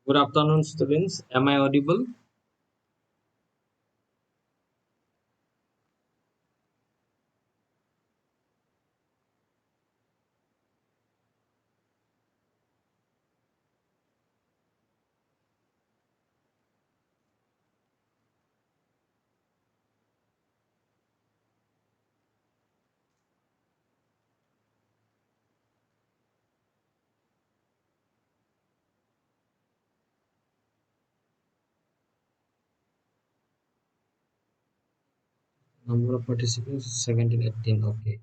Good afternoon, students. Am I audible? Number of participants is 17, 18. Okay.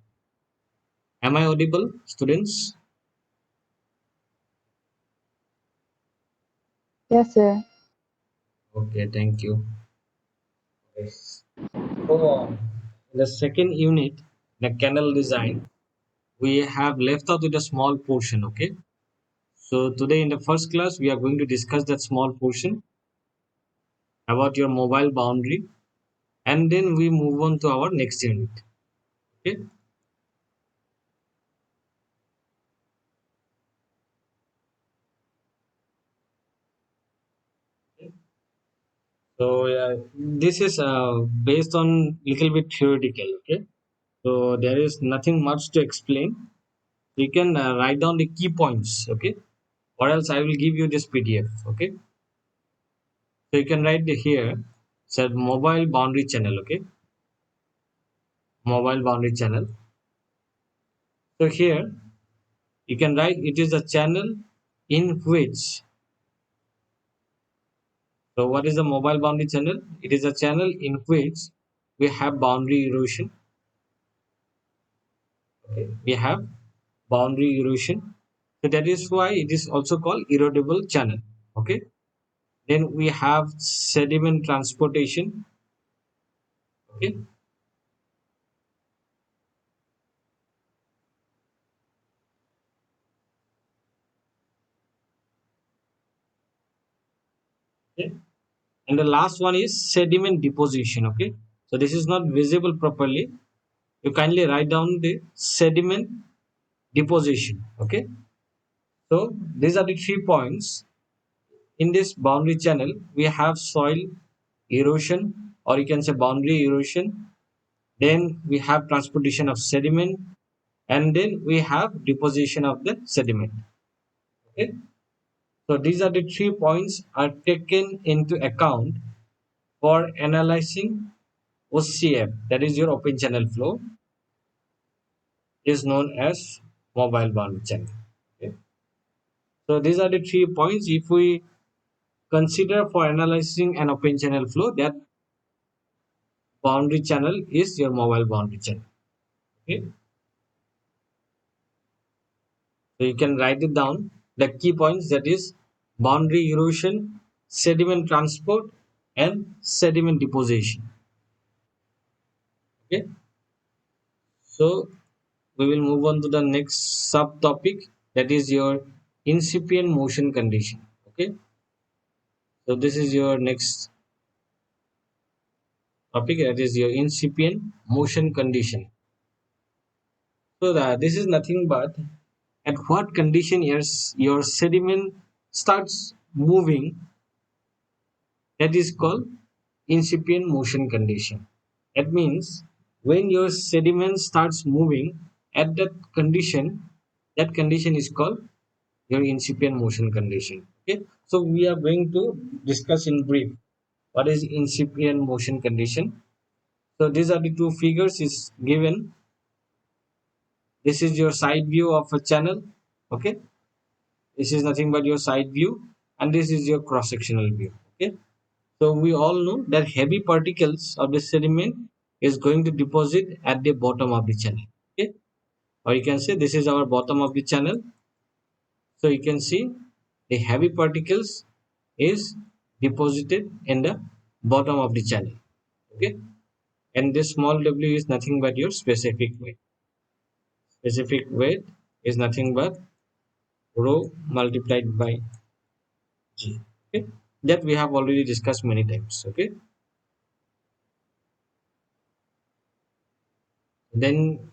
Am I audible, students? Yes, sir. Okay, thank you. Yes. So, the second unit, the canal design, we have left out with a small portion. Okay. So, today in the first class, we are going to discuss that small portion about your mobile boundary, and then we move on to our next unit. Okay. So, this is based on little bit theoretical. Okay. So there is nothing much to explain. You can write down the key points, okay, or else I will give you this PDF, okay. So you can write here, said mobile boundary channel, okay, mobile boundary channel. So here you can write it is a channel in which. So what is the mobile boundary channel? It is a channel in which we have boundary erosion. Okay, we have boundary erosion. So that is why it is also called erodible channel. Okay. Then we have sediment transportation. Okay. Okay. And the last one is sediment deposition. Okay. So this is not visible properly. You kindly write down the sediment deposition. Okay. So these are the 3 points in this boundary channel. We have soil erosion, or you can say boundary erosion. Then we have transportation of sediment, and then we have deposition of the sediment. Okay. So these are the 3 points are taken into account for analyzing OCF, that is your open channel flow, is known as mobile boundary channel. Okay. So these are the 3 points. If we consider for analyzing an open channel flow, that boundary channel is your mobile boundary channel. Okay. So you can write it down. The key points, that is boundary erosion, sediment transport, and sediment deposition. Okay. So we will move on to the next subtopic, that is your incipient motion condition. Okay. So this is your next topic, that is your incipient motion condition. So this is nothing but at what condition your sediment starts moving, that is called incipient motion condition. That means when your sediment starts moving at that condition is called your incipient motion condition. Okay, so we are going to discuss in brief what is incipient motion condition. So these are the two figures is given. This is your side view of a channel. Okay, this is nothing but your side view, and this is your cross sectional view. Okay, so we all know that heavy particles of the sediment is going to deposit at the bottom of the channel. Okay, or you can say this is our bottom of the channel. So you can see the heavy particles is deposited in the bottom of the channel. Okay, and this small w is nothing but your specific weight. Specific weight is nothing but rho multiplied by g. Okay, that we have already discussed many times. Okay, then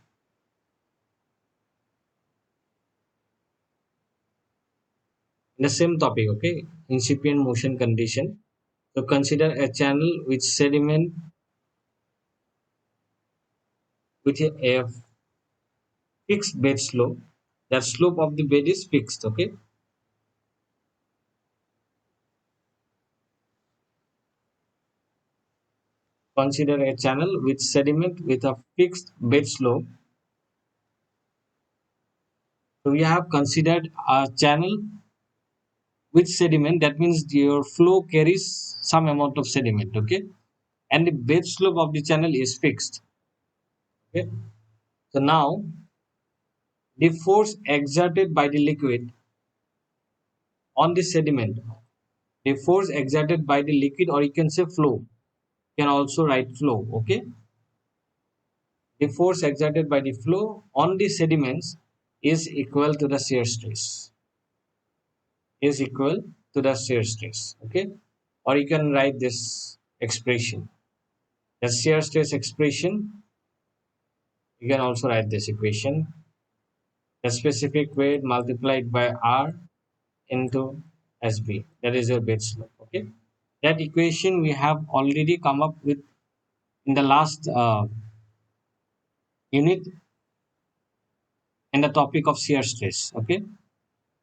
The same topic, okay, incipient motion condition. So consider a channel with sediment with a fixed bed slope. That slope of the bed is fixed, okay. Consider a channel with sediment with a fixed bed slope. So we have considered a channel with sediment. That means your flow carries some amount of sediment, okay, and the bed slope of the channel is fixed, okay. So now the force exerted by the liquid on the sediment, the force exerted by the liquid, or you can say flow, you can also write flow, okay. The force exerted by the flow on the sediments is equal to the shear stress, is equal to the shear stress, okay. Or you can write this expression, the shear stress expression. You can also write this equation, the specific weight multiplied by R into SB, that is your bed slope, okay. That equation we have already come up with in the last unit in the topic of shear stress, okay.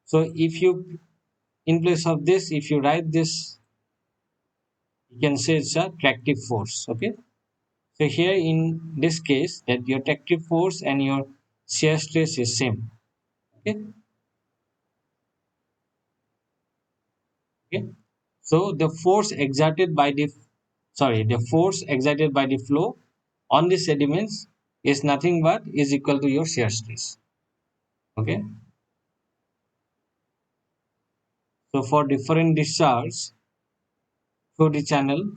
So if you, in place of this, if you write this, you can say it's a tractive force, okay. So here in this case, that your tractive force and your shear stress is same, okay. Okay, so the force exerted by the, sorry, the force exerted by the flow on the sediments is nothing but is equal to your shear stress, okay. So for different discharge through the channel,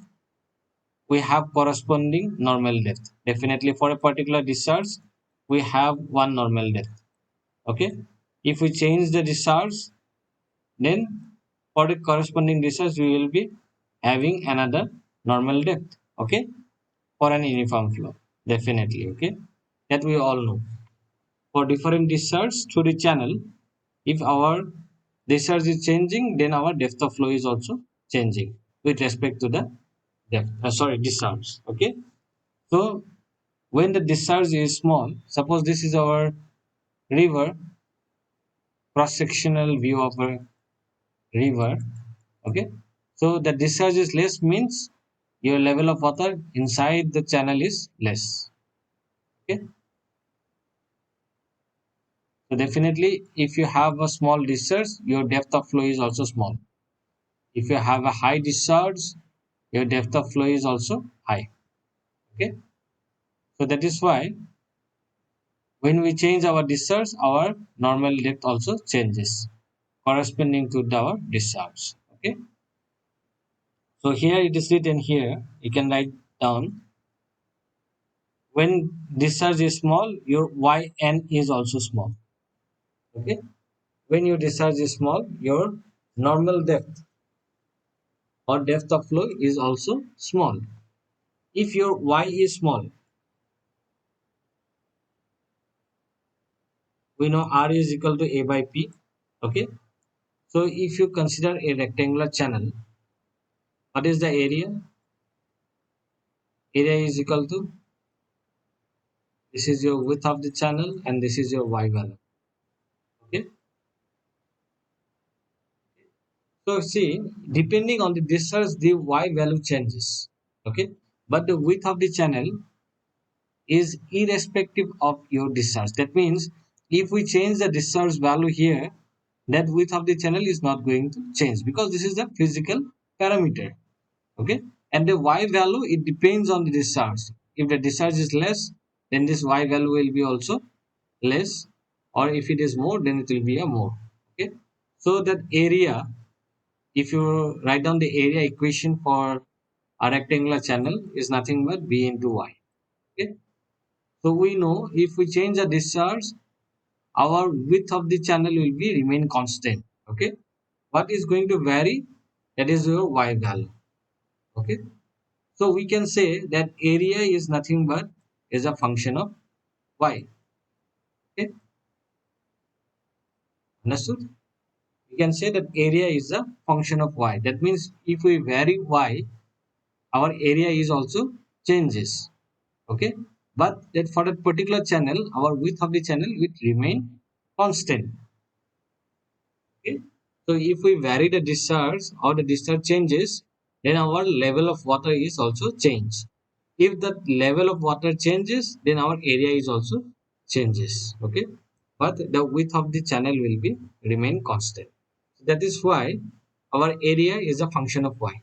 we have corresponding normal depth. Definitely for a particular discharge, we have one normal depth, okay. If we change the discharge, then for the corresponding discharge we will be having another normal depth, okay, for an uniform flow, definitely, okay, that we all know. For different discharge through the channel, if our discharge is changing, then our depth of flow is also changing with respect to the depth, sorry, discharge, okay. So when the discharge is small, suppose this is our river, cross sectional view of a river, okay. So the discharge is less means your level of water inside the channel is less, okay. So definitely if you have a small discharge, your depth of flow is also small. If you have a high discharge, your depth of flow is also high, okay. So that is why when we change our discharge, our normal depth also changes corresponding to our discharge, okay. So here it is written here, you can write down, when discharge is small, your yn is also small, okay. When your discharge is small, your normal depth or depth of flow is also small. If your y is small, we know r is equal to a by p, okay. So if you consider a rectangular channel, what is the area? Area is equal to, this is your width of the channel and this is your y value, okay. So see, depending on the discharge, the y value changes, okay. But the width of the channel is irrespective of your discharge. That means if we change the discharge value here, that width of the channel is not going to change because this is the physical parameter, okay. And the y value, it depends on the discharge. If the discharge is less, then this y value will be also less, or if it is more, then it will be a more, okay. So that area, if you write down the area equation for a rectangular channel, is nothing but b into y, okay. So we know if we change the discharge, our width of the channel will be remain constant, okay. What is going to vary, that is your y value, okay. So we can say that area is nothing but is a function of y, okay. Understood? we can say that area is a function of y. That means if we vary y, our area is also changes. Okay, but that for that particular channel, our width of the channel will remain constant. Okay, so if we vary the discharge or the discharge changes, then our level of water is also changed. If the level of water changes, then our area is also changes. Okay, but the width of the channel will be remain constant. That is why our area is a function of y.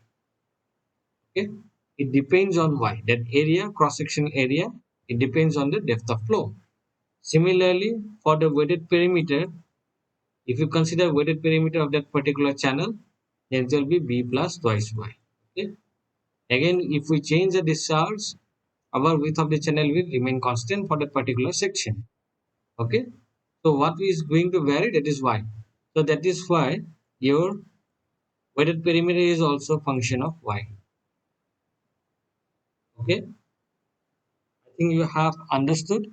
Okay, it depends on y. That area, cross sectional area, it depends on the depth of flow. Similarly, for the weighted perimeter, if you consider weighted perimeter of that particular channel, then it will be b plus twice y. Okay. Again, if we change the discharge, our width of the channel will remain constant for that particular section. Okay. So what is going to vary? That is y. So that is why your weighted perimeter is also function of y. Okay. I think you have understood.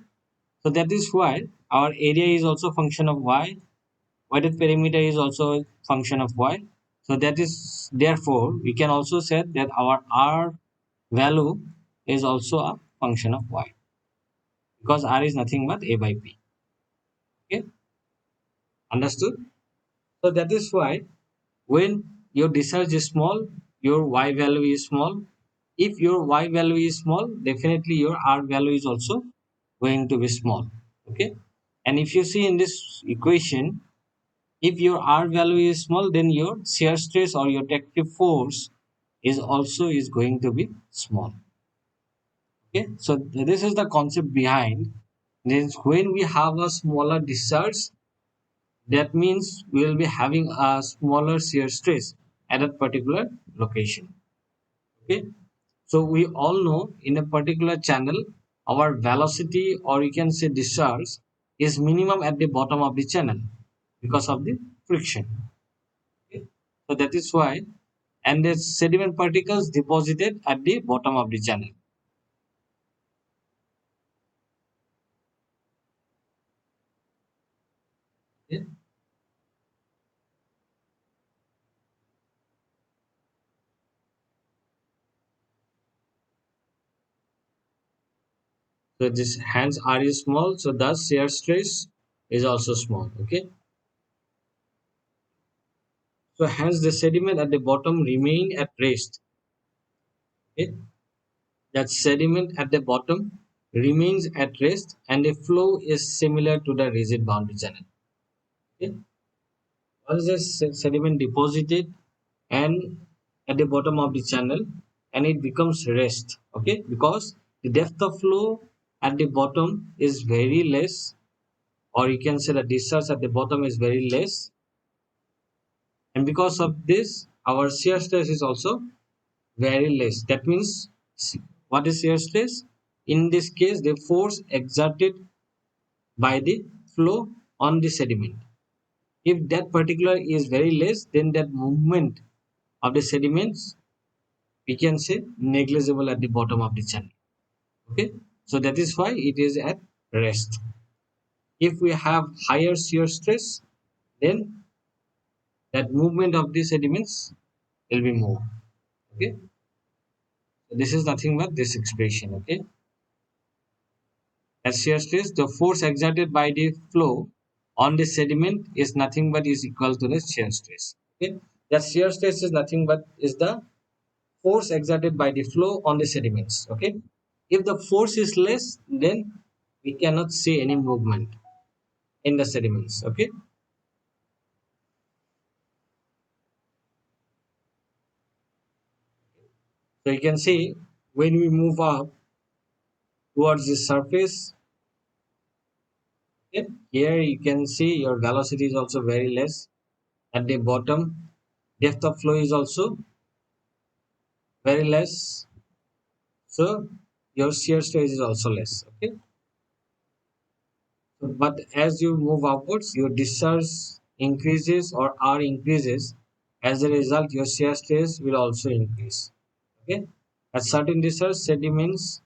So that is why our area is also function of y. Weighted perimeter is also a function of y. So that is therefore we can also say that our r value is also a function of y, because r is nothing but a by p. Okay, understood? So that is why when your discharge is small, your y value is small. If your y value is small, definitely your r value is also going to be small. Okay, and if you see in this equation, if your R value is small, then your shear stress or your tractive force is also is going to be small. Okay, so this is the concept behind this. When we have a smaller discharge, that means we will be having a smaller shear stress at a particular location. Okay, so we all know in a particular channel, our velocity or you can say discharge is minimum at the bottom of the channel because of the friction. Okay. So that is why, and the sediment particles deposited at the bottom of the channel. Okay. So this hence R is small, so thus shear stress is also small. Okay. So hence the sediment at the bottom remain at rest. Okay. That sediment at the bottom remains at rest and the flow is similar to the rigid boundary channel. Okay. Once the sediment deposited and at the bottom of the channel and it becomes rest. Okay, because the depth of flow at the bottom is very less, or you can say the discharge at the bottom is very less, and because of this our shear stress is also very less. That means what is shear stress? In this case the force exerted by the flow on the sediment. If that particular is very less, then that movement of the sediments we can say negligible at the bottom of the channel. Okay, so that is why it is at rest. If we have higher shear stress, then that movement of the sediments will be more. Okay, so this is nothing but this expression. Okay, at shear stress the force exerted by the flow on the sediment is nothing but is equal to the shear stress. Okay, that shear stress is nothing but is the force exerted by the flow on the sediments. Okay, if the force is less, then we cannot see any movement in the sediments. Okay, so you can see when we move up towards the surface, okay, here you can see your velocity is also very less at the bottom. Depth of flow is also very less, so your shear stress is also less. Okay, so, but as you move upwards, your discharge increases or R increases. As a result, your shear stress will also increase. Okay, at certain discharge, sediments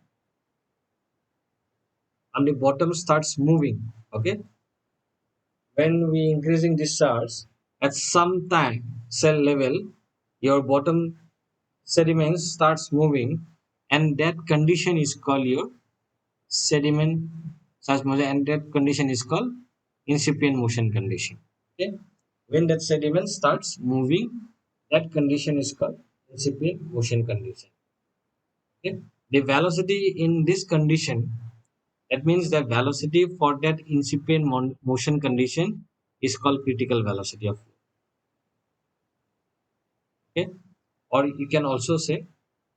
on the bottom starts moving. Okay, when we increasing discharge, at some time cell level, your bottom sediment starts moving, and that condition is called your sediment starts moving, and that condition is called incipient motion condition. Okay, when that sediment starts moving, that condition is called incipient motion condition. Okay, the velocity in this condition, that means the velocity for that incipient motion condition is called critical velocity of flow. Okay, or you can also say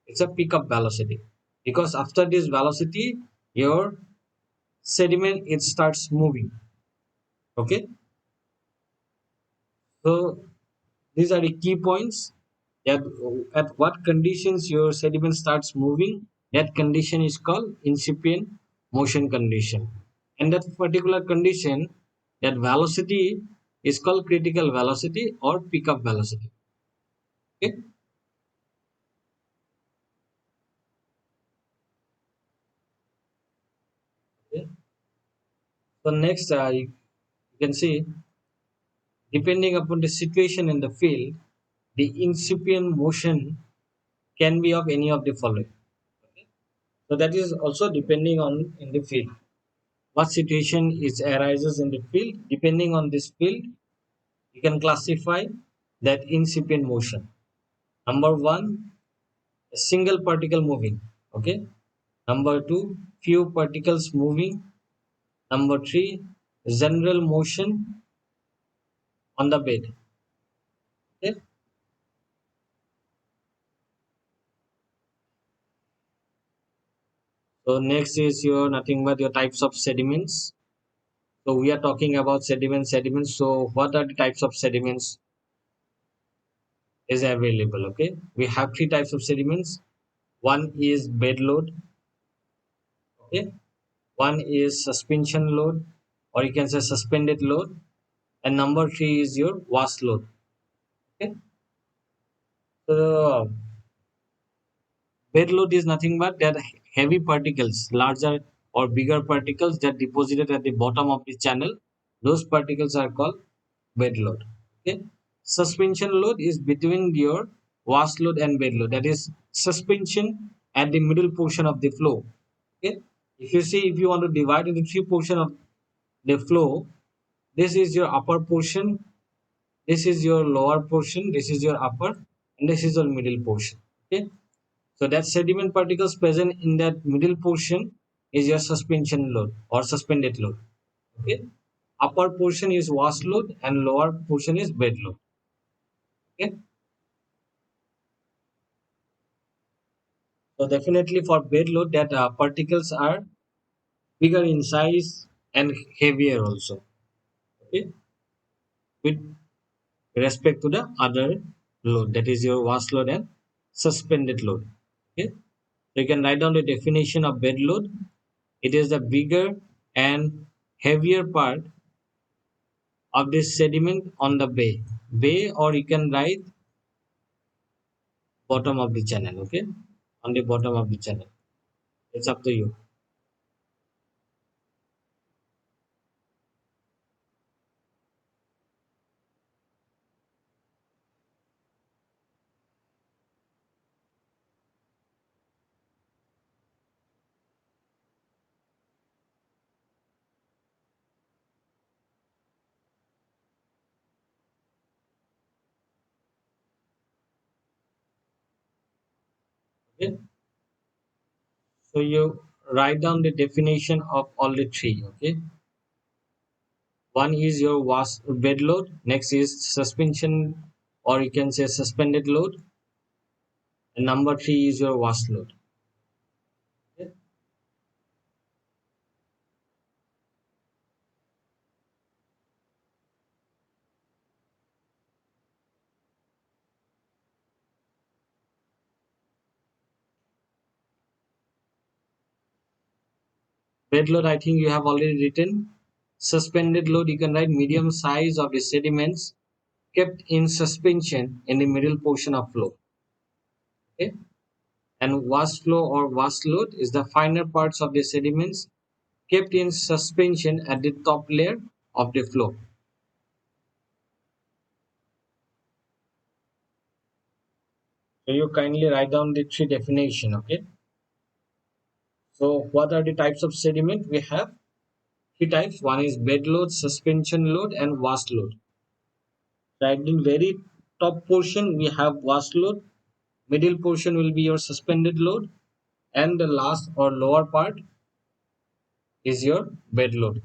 it's a pickup velocity, because after this velocity your sediment it starts moving. Okay, so these are the key points, that at what conditions your sediment starts moving, that condition is called incipient motion condition, and that particular condition, that velocity is called critical velocity or pickup velocity. Okay, okay. So next, you can see, depending upon the situation in the field, the incipient motion can be of any of the following. Okay? So that is also depending on in the field. What situation is arises in the field? Depending on this field, you can classify that incipient motion. Number one, a single particle moving. Okay. Number two, few particles moving. Number three, general motion on the bed. Okay. So next is your nothing but your types of sediments. So we are talking about sediments. So what are the types of sediments is available? Okay, we have three types of sediments. One is bed load. Okay, one is suspension load, or you can say suspended load, and number three is your wash load. Okay, so bed load is nothing but that heavy particles, larger or bigger particles that deposited at the bottom of the channel. Those particles are called bed load. Okay, suspension load is between your wash load and bed load. That is suspension at the middle portion of the flow. Okay, if you see, if you want to divide into three portion of the flow, this is your upper portion, this is your lower portion, this is your upper, and this is your middle portion. Okay, so that sediment particles present in that middle portion is your suspension load or suspended load. Okay, upper portion is wash load and lower portion is bed load. Okay, so definitely for bed load, that particles are bigger in size and heavier also. Okay, with respect to the other load, that is your wash load and suspended load. Okay, so you can write down the definition of bed load. It is the bigger and heavier part of the sediment on the bay, or you can write bottom of the channel. Okay, on the bottom of the channel, it's up to you. Okay, so you write down the definition of all the three. Okay, one is your bed load, next is suspension, or you can say suspended load, and number three is your wash load. Okay? Bed load, I think you have already written. Suspended load, you can write medium size of the sediments kept in suspension in the middle portion of flow. Okay, and wash flow or wash load is the finer parts of the sediments kept in suspension at the top layer of the flow. So you kindly write down the three definition. Okay. So what are the types of sediment? We have three types. One is bed load, suspension load, and vast load. Right in very top portion we have vast load. Middle portion will be your suspended load, and the last or lower part is your bed load.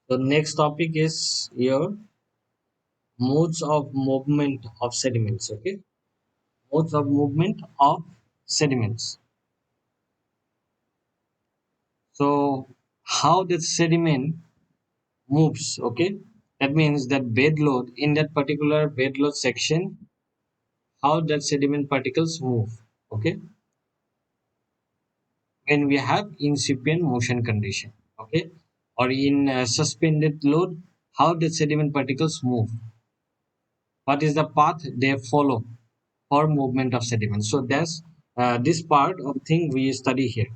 The next topic is your modes of movement of sediments. Okay, modes of movement of sediments. So how the sediment moves. Okay, that means that bed load in that particular bed load section, how that sediment particles move. Okay, when we have incipient motion condition. Okay, or in suspended load, how the sediment particles move, what is the path they follow for movement of sediment. So that's this part of thing we study here,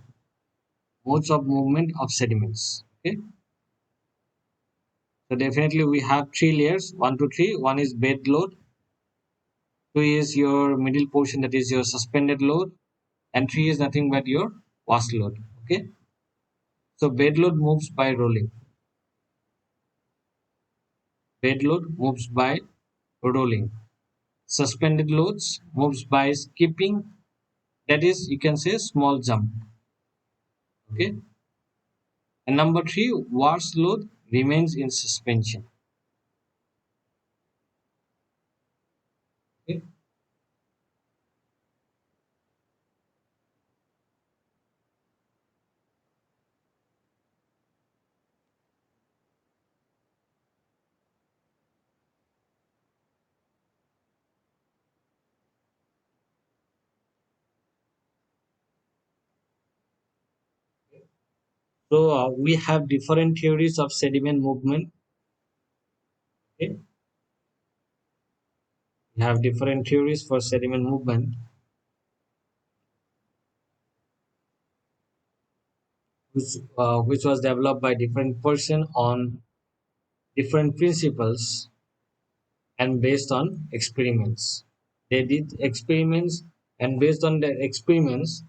modes of movement of sediments. Okay, so definitely we have three layers, one to three. One is bed load, two is your middle portion, that is your suspended load, and three is nothing but your vast load. Okay, so bed load moves by rolling. Bed load moves by rolling. Suspended loads moves by skipping, that is you can say small jump. Okay, and number three, vast load remains in suspension. Okay, so we have different theories of sediment movement. Okay, we have different theories for sediment movement, which was developed by different person on different principles and based on experiments. They did experiments, and based on their experiments,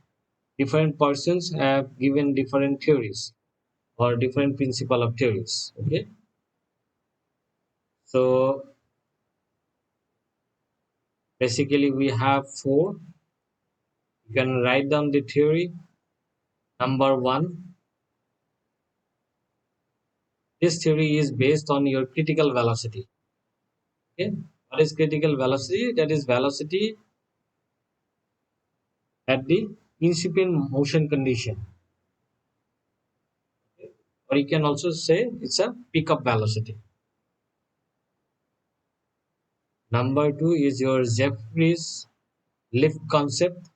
different persons have given different theories or different principle of theories. Okay, so basically we have four. You can write down the theory. Number one, this theory is based on your critical velocity. Okay, what is critical velocity? That is velocity at the incipient motion condition, or you can also say it's a pickup velocity. Number two is your Jeffreys lift concept.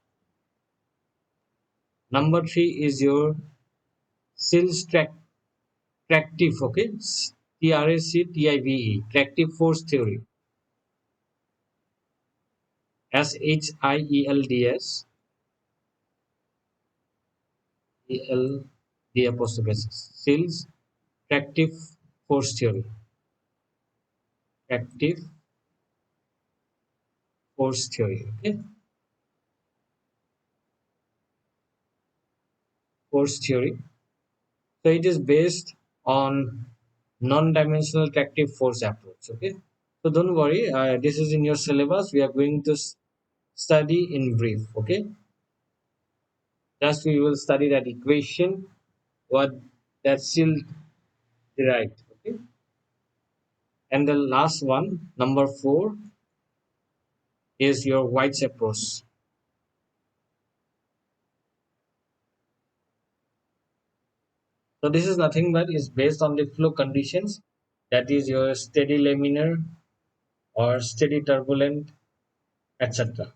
Number three is your Sills tractive, okay, TRACTIVE, tractive force theory, SHIELDS, ELD apostrophe S, Sills tractive force theory, tractive force theory, okay, force theory. So it is based. on non-dimensional tractive force approach. Okay, so don't worry, this is in your syllabus. We are going to study in brief. Okay, just we will study that equation, what that still derived. Okay, and the last one, number 4, is your White's approach. So this is nothing but is based on the flow conditions, that is your steady laminar or steady turbulent, etc.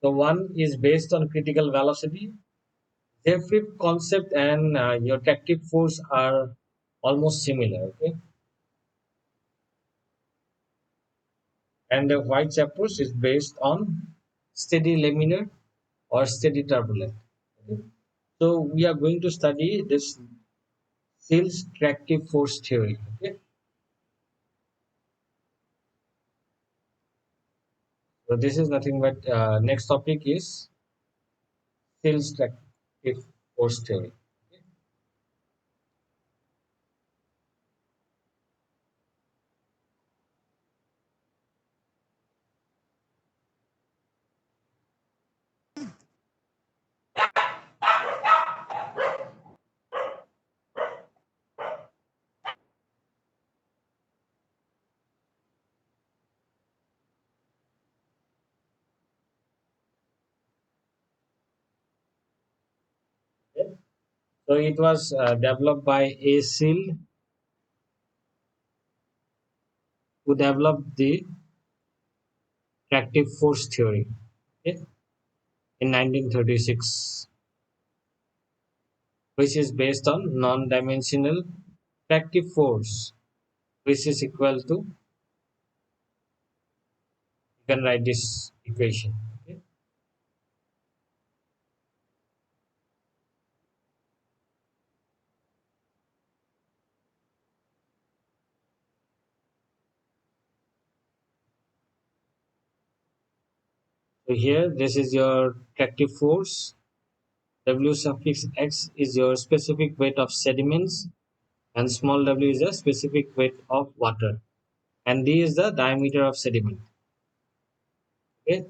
So one is based on critical velocity. Zephyr concept and your tractive force are almost similar. Okay, and the White's approach is based on steady laminar or steady turbulent. Okay? So we are going to study this Sill's tractive force theory. Okay, so this is nothing but next topic is Sill's tractive force theory. Okay? So it was developed by A. Sill, who developed the tractive force theory, okay, in 1936, which is based on non-dimensional tractive force, which is equal to, you can write this equation. Okay? So here, this is your tractive force. W suffix x is your specific weight of sediments, and small w is the specific weight of water, and d is the diameter of sediment. Okay,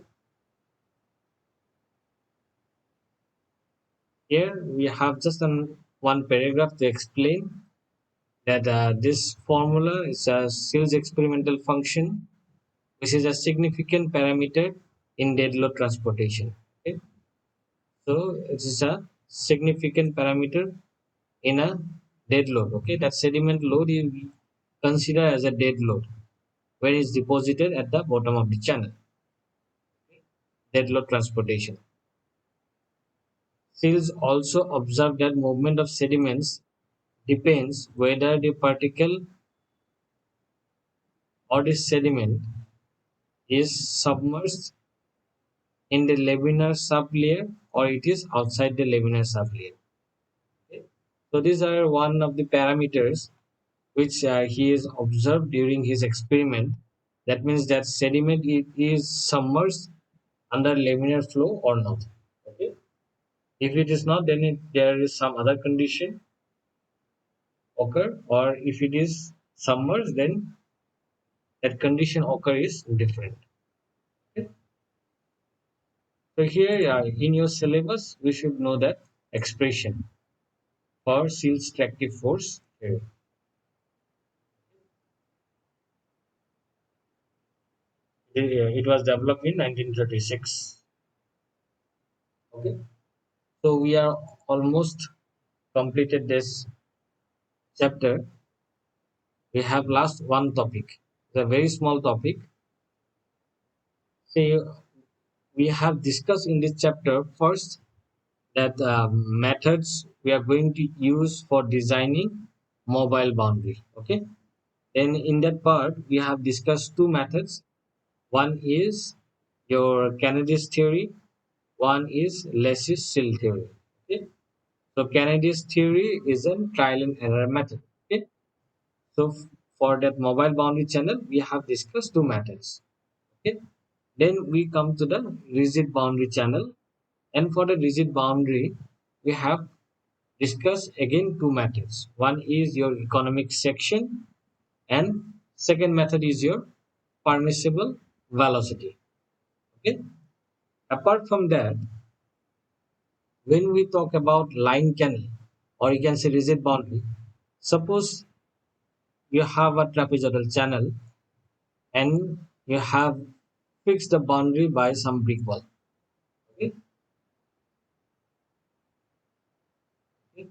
here we have just one paragraph to explain that this formula is a Sill's experimental function, which is a significant parameter in dead load transportation. Okay, so it is a significant parameter in a dead load. Okay, that sediment load you consider as a dead load when it's deposited at the bottom of the channel. Dead load transportation. Seals also observed that movement of sediments depends whether the particle or the sediment is submerged in the laminar sublayer or it is outside the laminar sublayer. Okay? So these are one of the parameters which he has observed during his experiment. That means that sediment is submerged under laminar flow or not. Okay? If it is not, then there is some other condition occur, or if it is submerged, then that condition occur is different. Okay? So here in your syllabus, we should know that expression for Sill's tractive force theory. It was developed in 1936. Okay, so we are almost completed this chapter. We have last one topic. It's a very small topic. See, we have discussed in this chapter first that methods we are going to use for designing mobile boundary. Okay, then in that part we have discussed two methods. One is your Kennedy's theory, one is Leslie's Sill theory. Okay, so Kennedy's theory is a trial and error method. Okay, so for that mobile boundary channel we have discussed two methods. Okay, then we come to the rigid boundary channel, and for the rigid boundary we have discuss again two methods. One is your economic section, and second method is your permissible velocity. Okay. Apart from that, when we talk about line canal, or you can say rigid boundary, suppose you have a trapezoidal channel and you have fixed the boundary by some brick wall. Okay. Okay.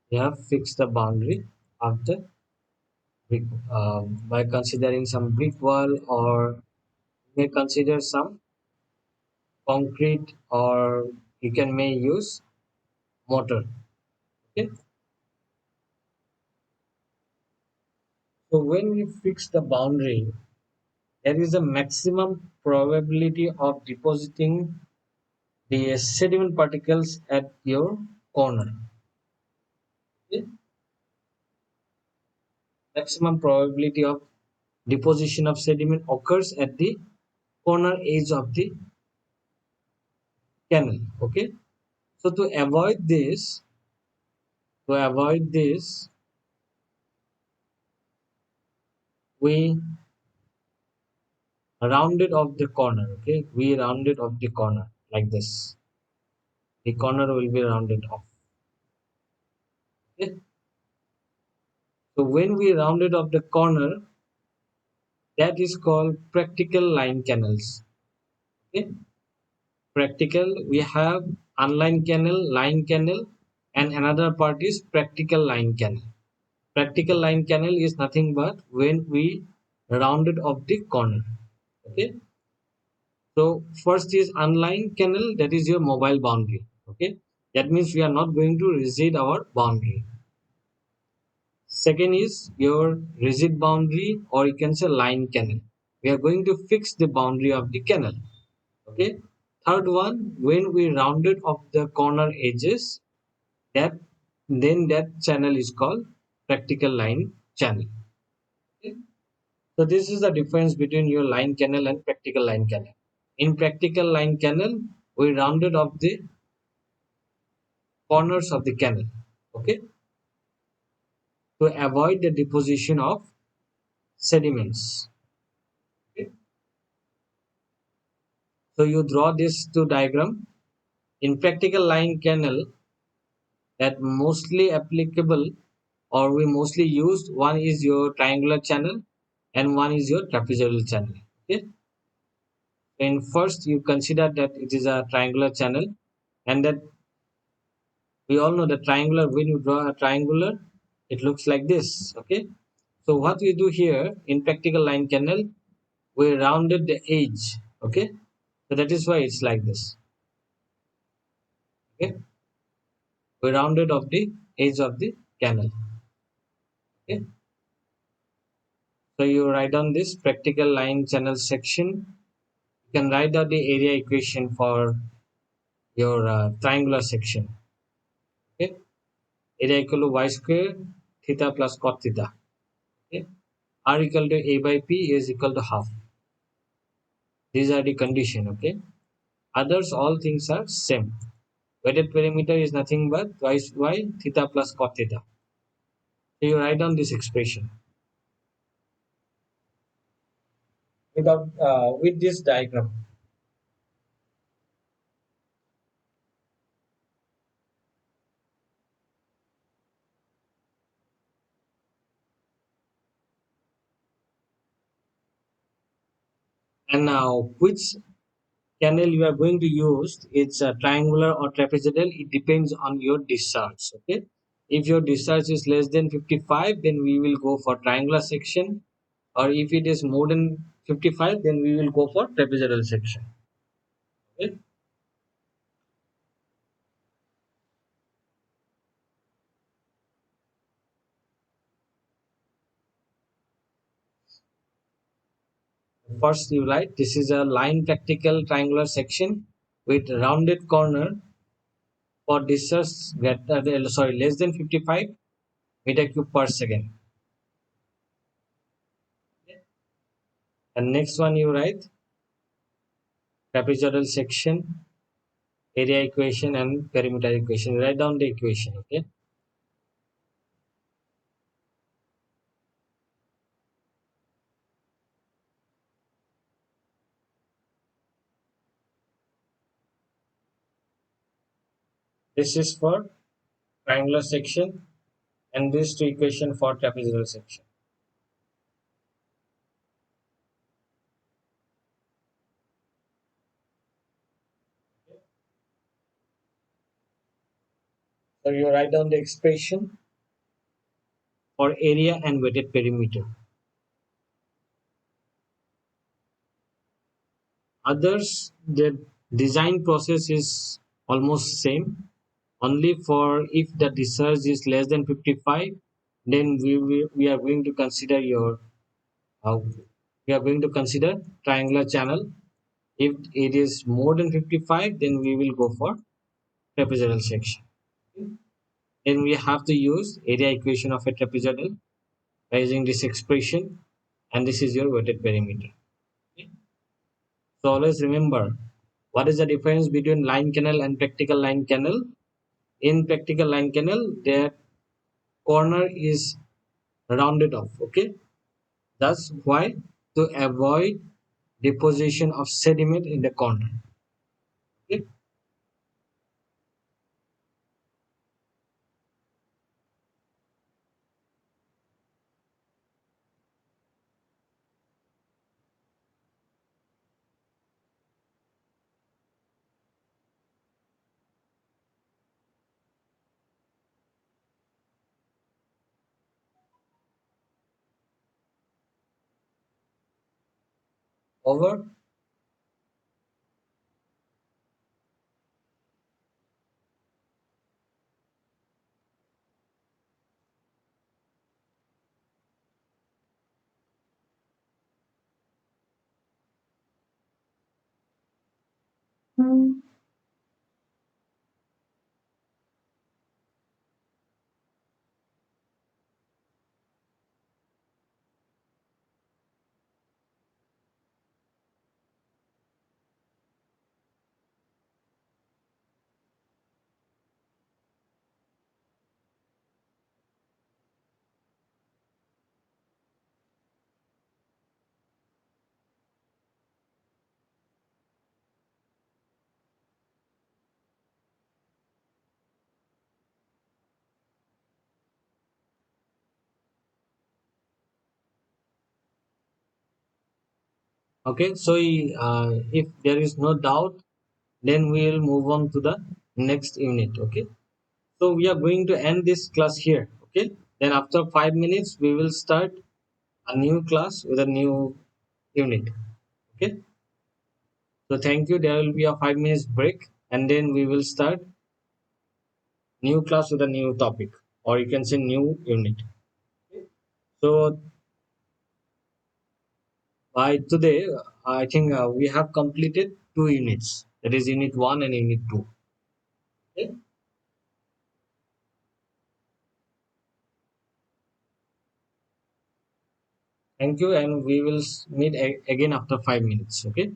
You have fixed the boundary of the brick by considering some brick wall, or you may consider some concrete, or you can may use mortar. Okay. So when we fix the boundary, there is a maximum probability of depositing the sediment particles at your corner. Okay. Maximum probability of deposition of sediment occurs at the corner edge of the canal. Okay. So to avoid this, we rounded off the corner. Okay, we rounded off the corner like this. The corner will be rounded off. Okay. So when we rounded off the corner, that is called practical line canals. Okay. Practical, we have unline canal, line canal, and another part is practical line canal. Practical line canal is nothing but when we rounded off the corner. Okay. So first is unline canal, that is your mobile boundary. Okay. That means we are not going to rigid our boundary. Second is your rigid boundary, or you can say line canal. We are going to fix the boundary of the canal. Okay. Third one, when we rounded off the corner edges, that then that channel is called practical line channel. Okay. So this is the difference between your line canal and practical line canal. In practical line canal, we rounded off the corners of the canal. Okay, to avoid the deposition of sediments. Okay. So you draw this two diagram. In practical line canal, that mostly applicable, or we mostly used, one is your triangular channel and one is your trapezoidal channel. Okay. And first you consider that it is a triangular channel, and that we all know the triangular, when you draw a triangular, it looks like this. Okay. So what we do here in practical line canal, we rounded the edge. Okay. So that is why it's like this. Okay. We rounded off the edge of the canal. Okay. So you write down this practical line channel section. You can write down the area equation for your triangular section. Okay. Area equal to y square theta plus cot theta. Okay. R equal to a by p is equal to half. These are the condition. Okay. Others, all things are same. Weighted perimeter is nothing but y theta plus cot theta. So you write down this expression without with this diagram. And now which canal you are going to use, it's a triangular or trapezoidal, it depends on your discharge. Okay, if your discharge is less than 55, then we will go for triangular section, or if it is more than 55, then we will go for trapezoidal section. Okay. First you write this is a line practical triangular section with rounded corner for discharge greater less than 55 meter cube per second. And next one you write trapezoidal section, area equation and perimeter equation. Write down the equation. Okay. This is for triangular section and these two equation for trapezoidal section. So you write down the expression for area and weighted perimeter. Others, the design process is almost same. Only for if the discharge is less than 55, then we are going to consider your we are going to consider triangular channel. If it is more than 55, then we will go for trapezoidal section. Then we have to use area equation of a trapezoidal by using this expression, and this is your weighted perimeter. Okay. So always remember what is the difference between line canal and practical line canal. In practical line canal, their corner is rounded off. Okay, that's why, to avoid deposition of sediment in the corner. Okay. Over. Okay, so if there is no doubt, then we will move on to the next unit. Okay, so we are going to end this class here. Okay, then after 5 minutes we will start a new class with a new unit. Okay, so thank you. There will be a 5 minutes break, and then we will start new class with a new topic, or you can say new unit. So by today, I think we have completed two units. That is unit one and unit two. Okay? Thank you, and we will meet again after 5 minutes. Okay.